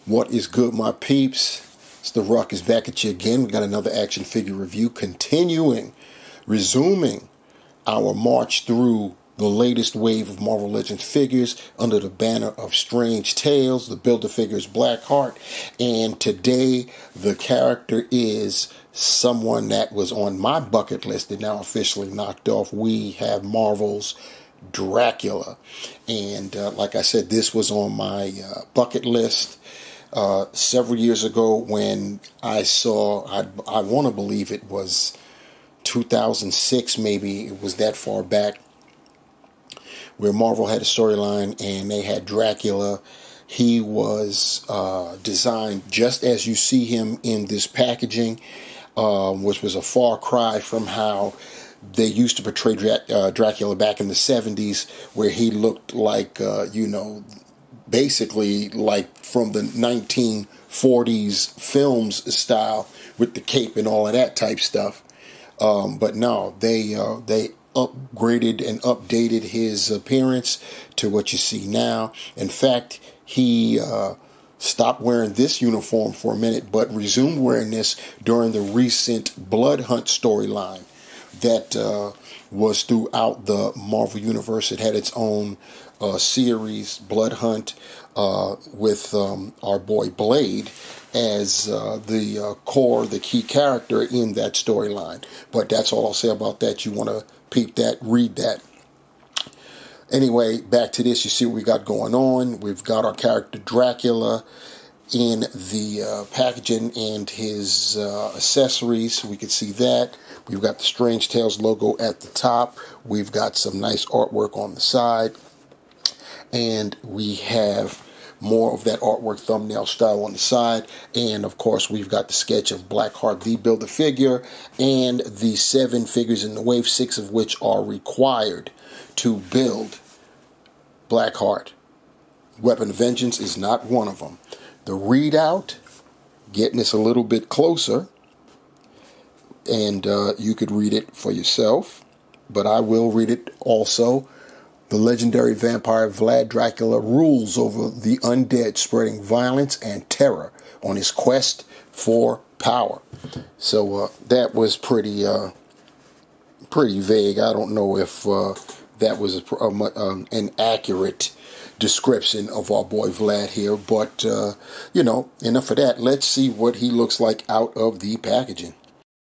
What is good, my peeps? It's the Rock is back at you again. We got another action figure review, resuming our march through the latest wave of Marvel Legends figures under the banner of Strange Tales. The Build-A-Figure is Blackheart, and today the character is someone that was on my bucket list and now officially knocked off. We have Marvel's Dracula, and like I said, this was on my bucket list several years ago when I saw, I want to believe it was 2006, maybe it was that far back, where Marvel had a storyline and they had Dracula. He was designed just as you see him in this packaging, which was a far cry from how they used to portray Dracula back in the 70s, where he looked like, basically like from the 1940s films style with the cape and all of that type stuff. But no, they upgraded and updated his appearance to what you see now. In fact, he stopped wearing this uniform for a minute, but resumed wearing this during the recent Blood Hunt storyline that was throughout the Marvel Universe. It had its own series, Blood Hunt, with our boy Blade as the key character in that storyline. But that's all I'll say about that. You want to peep that, read that. Anyway, back to this. You see what we got going on. We've got our character Dracula in the packaging and his accessories. We can see that. We've got the Strange Tales logo at the top. We've got some nice artwork on the side. And we have more of that artwork thumbnail style on the side. And of course, we've got the sketch of Blackheart, the Build-A-Figure, and the 7 figures in the wave, 6 of which are required to build Blackheart. Weapon of Vengeance is not one of them. The readout, getting this a little bit closer, and you could read it for yourself, but I will read it also. The legendary vampire Vlad Dracula rules over the undead, spreading violence and terror on his quest for power. So that was pretty vague. I don't know if that was an accurate description of our boy Vlad here, but enough of that. Let's see what he looks like out of the packaging.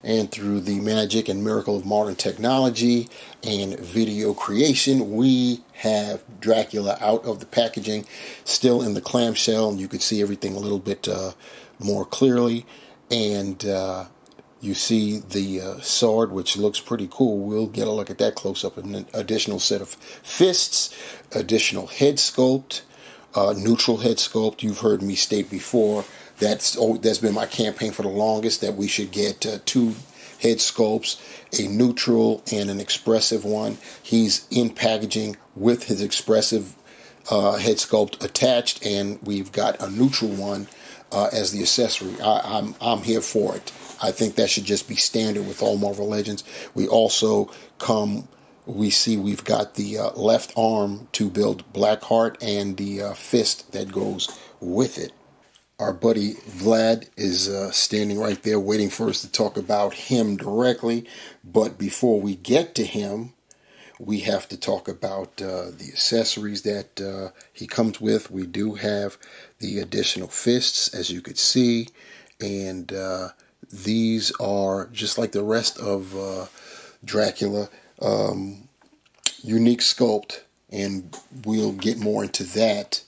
And through the magic and miracle of modern technology and video creation, we have Dracula out of the packaging, still in the clamshell, and you can see everything a little bit more clearly. And you see the sword, which looks pretty cool. We'll get a look at that close up. An additional set of fists, additional head sculpt, neutral head sculpt. You've heard me state before, that's been my campaign for the longest, that we should get 2 head sculpts, a neutral and an expressive one. He's in packaging with his expressive head sculpt attached, and we've got a neutral one as the accessory. I'm here for it. I think that should just be standard with all Marvel Legends. We also we've got the left arm to build Blackheart and the fist that goes with it. Our buddy Vlad is standing right there waiting for us to talk about him directly. But before we get to him, we have to talk about the accessories that he comes with. We do have the additional fists, as you could see. And these are, just like the rest of Dracula, unique sculpt. And we'll get more into that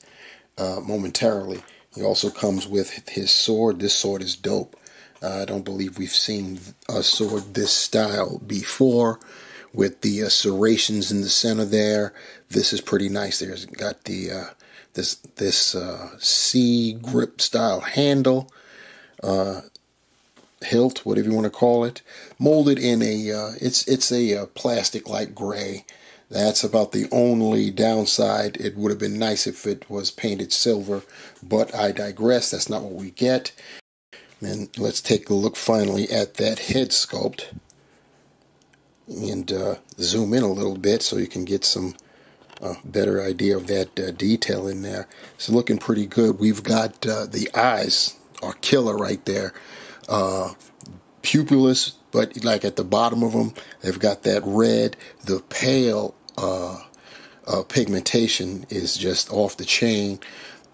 momentarily. He also comes with his sword. This sword is dope. I don't believe we've seen a sword this style before, with the serrations in the center there. This is pretty nice. There's got the this C grip style handle, hilt, whatever you want to call it, molded in a it's a plastic like gray. That's about the only downside. It would have been nice if it was painted silver, but I digress. That's not what we get. And let's take a look finally at that head sculpt and zoom in a little bit so you can get some a better idea of that detail in there. It's looking pretty good. We've got the eyes are killer right there. Pupilless, but like at the bottom of them, they've got that red. The pale pigmentation is just off the chain.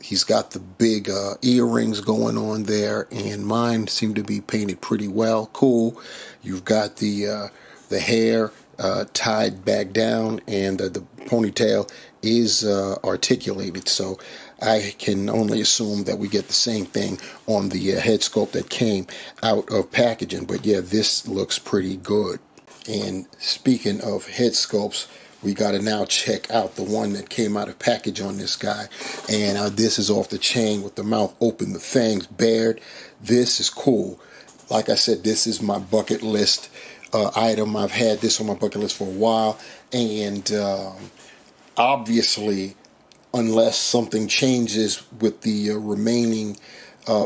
He's got the big earrings going on there, and mine seem to be painted pretty well. Cool. You've got the hair tied back down, and the ponytail is articulated. So I can only assume that we get the same thing on the head sculpt that came out of packaging. But yeah, this looks pretty good. And speaking of head sculpts, we got to now check out the one that came out of package on this guy. And this is off the chain with the mouth open, the fangs bared. This is cool. Like I said, this is my bucket list item. I've had this on my bucket list for a while. And obviously, unless something changes with the remaining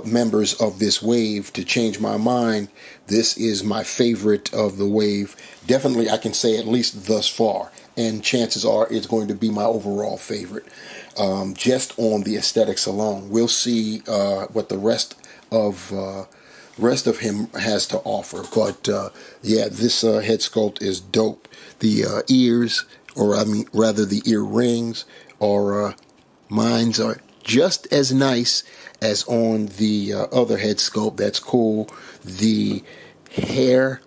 members of this wave to change my mind, this is my favorite of the wave. Definitely, I can say at least thus far. And chances are it's going to be my overall favorite, just on the aesthetics alone. We'll see what the rest of him has to offer. But yeah, this head sculpt is dope. The ears, or I mean, rather the earrings, or mines are just as nice as on the other head sculpt. That's cool. The hair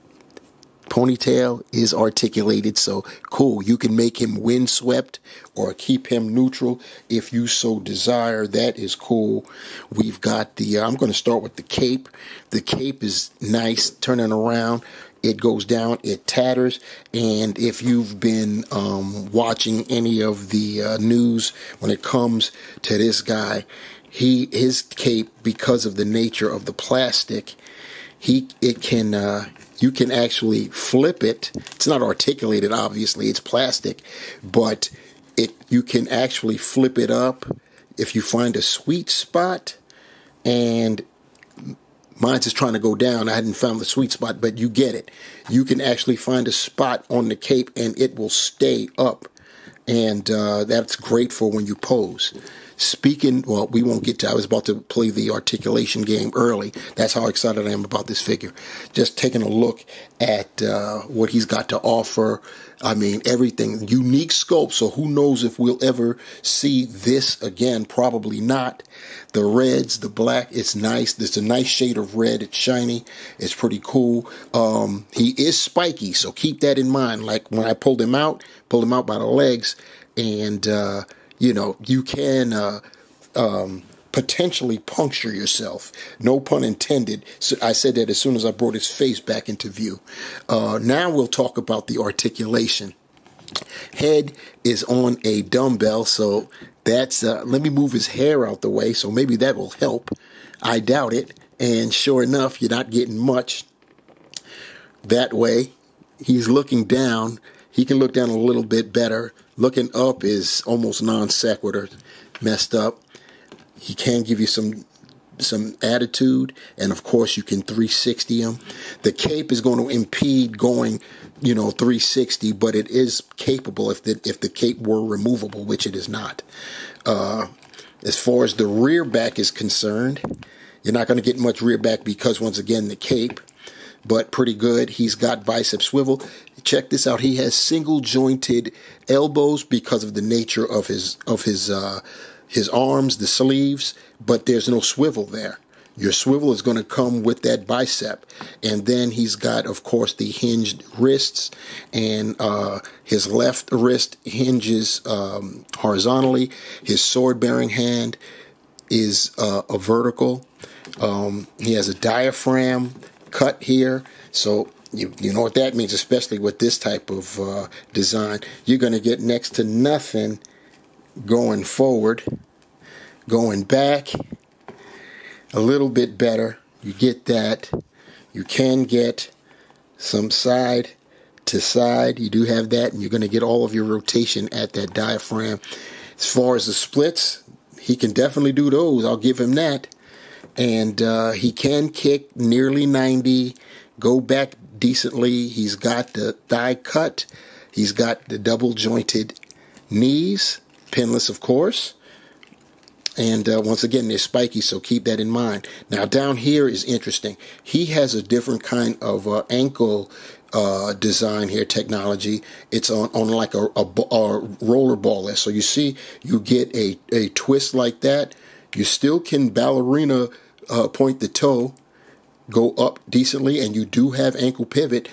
ponytail is articulated, so cool. You can make him windswept or keep him neutral if you so desire. That is cool. We've got the I'm going to start with the cape. The cape is nice. Turning around, it goes down, it tatters. And if you've been watching any of the news when it comes to this guy, his cape, because of the nature of the plastic, you can actually flip it. It's not articulated, obviously. It's plastic, but you can actually flip it up if you find a sweet spot. And mine's just trying to go down. I hadn't found the sweet spot, but you get it. You can actually find a spot on the cape, and it will stay up. And that's great for when you pose. Well, we won't get to, I was about to play the articulation game early. That's how excited I am about this figure. Just taking a look at what he's got to offer. I mean, everything. Unique sculpt, so who knows if we'll ever see this again. Probably not. The reds, the black, it's nice. There's a nice shade of red. It's shiny. It's pretty cool. He is spiky, so keep that in mind. Like when I pulled him out by the legs, and you can potentially puncture yourself. No pun intended. So I said that as soon as I brought his face back into view. Now we'll talk about the articulation. Head is on a dumbbell, so that's, let me move his hair out the way, so maybe that will help. I doubt it. And sure enough, you're not getting much that way. He's looking down. He can look down a little bit better. Looking up is almost non sequitur, messed up. He can give you some attitude, and of course you can 360 him. The cape is going to impede going, 360, but it is capable if the cape were removable, which it is not. As far as the rear back is concerned, you're not going to get much rear back because, once again, the cape. But pretty good. He's got bicep swivel. Check this out. He has single jointed elbows because of the nature of his arms, the sleeves, but there's no swivel there. Your swivel is going to come with that bicep. And then he's got, of course, the hinged wrists, and his left wrist hinges horizontally. His sword-bearing hand is a vertical. He has a diaphragm cut here, so you know what that means, especially with this type of design. You're going to get next to nothing going forward. Going back, a little bit better. You get that. You can get some side to side. You do have that, and you're going to get all of your rotation at that diaphragm. As far as the splits, he can definitely do those. I'll give him that. And he can kick nearly 90, go back decently. He's got the thigh cut. He's got the double jointed knees, pinless of course. And once again, they're spiky, so keep that in mind. Now, down here is interesting. He has a different kind of ankle design here, technology. It's on like a roller ball. So you see, you get a twist like that. You still can ballerina point the toe, go up decently, and you do have ankle pivot,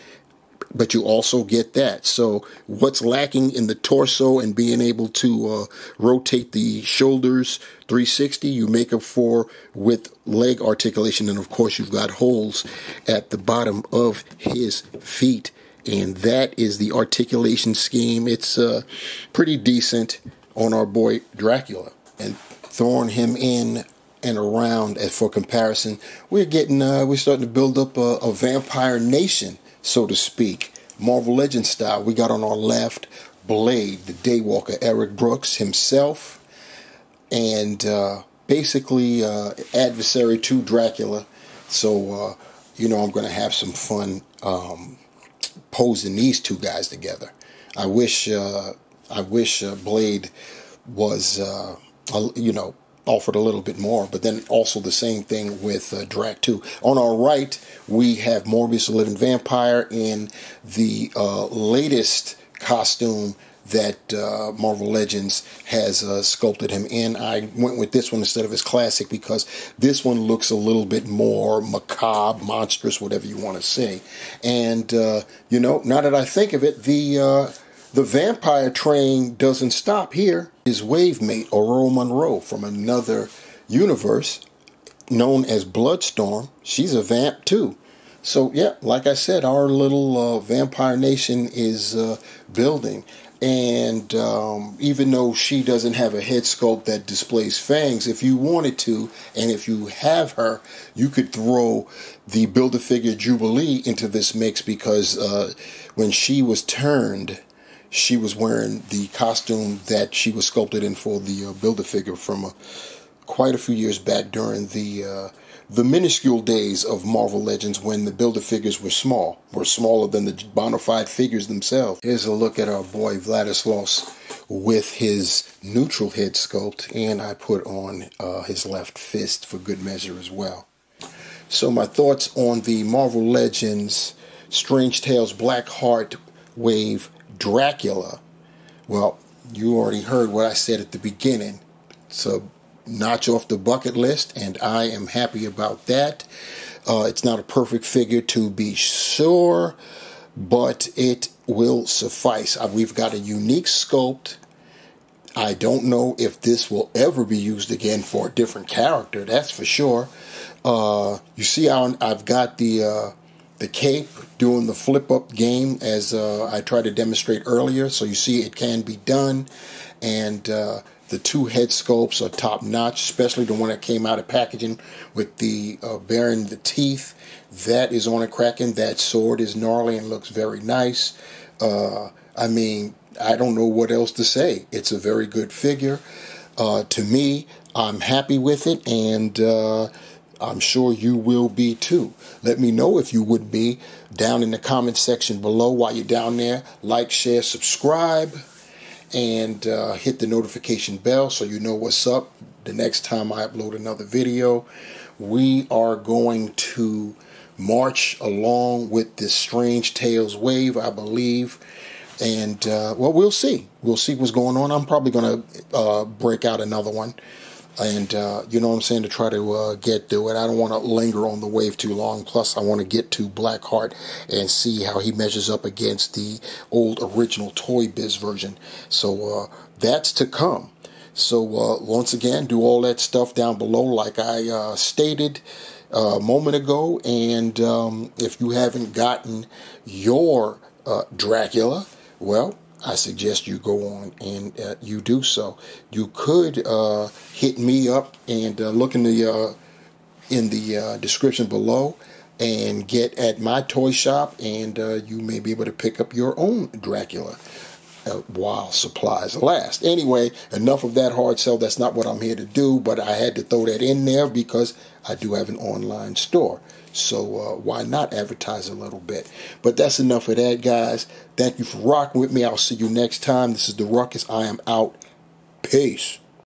but you also get that. So what's lacking in the torso and being able to rotate the shoulders 360, you make up for with leg articulation. And of course, you've got holes at the bottom of his feet. And that is the articulation scheme. It's pretty decent on our boy Dracula. And throwing him in and around, as for comparison, we're starting to build up a vampire nation, so to speak, Marvel Legends style. We got on our left Blade, the Daywalker, Eric Brooks himself, and basically adversary to Dracula. So, I'm going to have some fun posing these two guys together. I wish Blade was, offered a little bit more, but then also the same thing with Drac 2. On our right, we have Morbius the Living Vampire in the latest costume that Marvel Legends has sculpted him in. I went with this one instead of his classic because this one looks a little bit more macabre, monstrous, whatever you want to say. And, now that I think of it, the vampire train doesn't stop here. His wave mate, Aurora Monroe, from another universe known as Bloodstorm, she's a vamp too. So, yeah, like I said, our little vampire nation is building. And even though she doesn't have a head sculpt that displays fangs, if you wanted to, and if you have her, you could throw the Build-A-Figure Jubilee into this mix because when she was turned, she was wearing the costume that she was sculpted in for the Build-A-Figure from quite a few years back during the minuscule days of Marvel Legends when the Build-A-Figures were smaller than the bona fide figures themselves. Here's a look at our boy Vladislaus with his neutral head sculpt, and I put on his left fist for good measure as well. So my thoughts on the Marvel Legends Strange Tales Blackheart Wave Dracula. Well, you already heard what I said at the beginning. It's a notch off the bucket list, and I am happy about that. It's not a perfect figure to be sure, but it will suffice. We've got a unique sculpt. I don't know if this will ever be used again for a different character, that's for sure. You see how I've got the cape doing the flip-up game as I tried to demonstrate earlier. So you see it can be done. And the two head sculpts are top-notch, especially the one that came out of packaging with the bearing the teeth. That is on a cracking. That sword is gnarly and looks very nice. I mean, I don't know what else to say. It's a very good figure. To me, I'm happy with it, and I'm sure you will be too. Let me know if you would be down in the comment section below. While you're down there, like, share, subscribe, and hit the notification bell so you know what's up the next time I upload another video. We are going to march along with this Strange Tales wave, I believe. And, well, we'll see. We'll see what's going on. I'm probably going to break out another one. And, you know what I'm saying, to try to get through it. I don't want to linger on the wave too long. Plus, I want to get to Blackheart and see how he measures up against the old original Toy Biz version. So, that's to come. So, once again, do all that stuff down below like I stated a moment ago. And if you haven't gotten your Dracula, well, I suggest you go on and you do so. You could hit me up and look in the description below and get at my toy shop, and you may be able to pick up your own Dracula. while supplies last. Anyway, enough of that hard sell. That's not what I'm here to do, but I had to throw that in there because I do have an online store. So why not advertise a little bit? But that's enough of that, guys. Thank you for rocking with me. I'll see you next time. This is The Ruckus. I am out. Peace.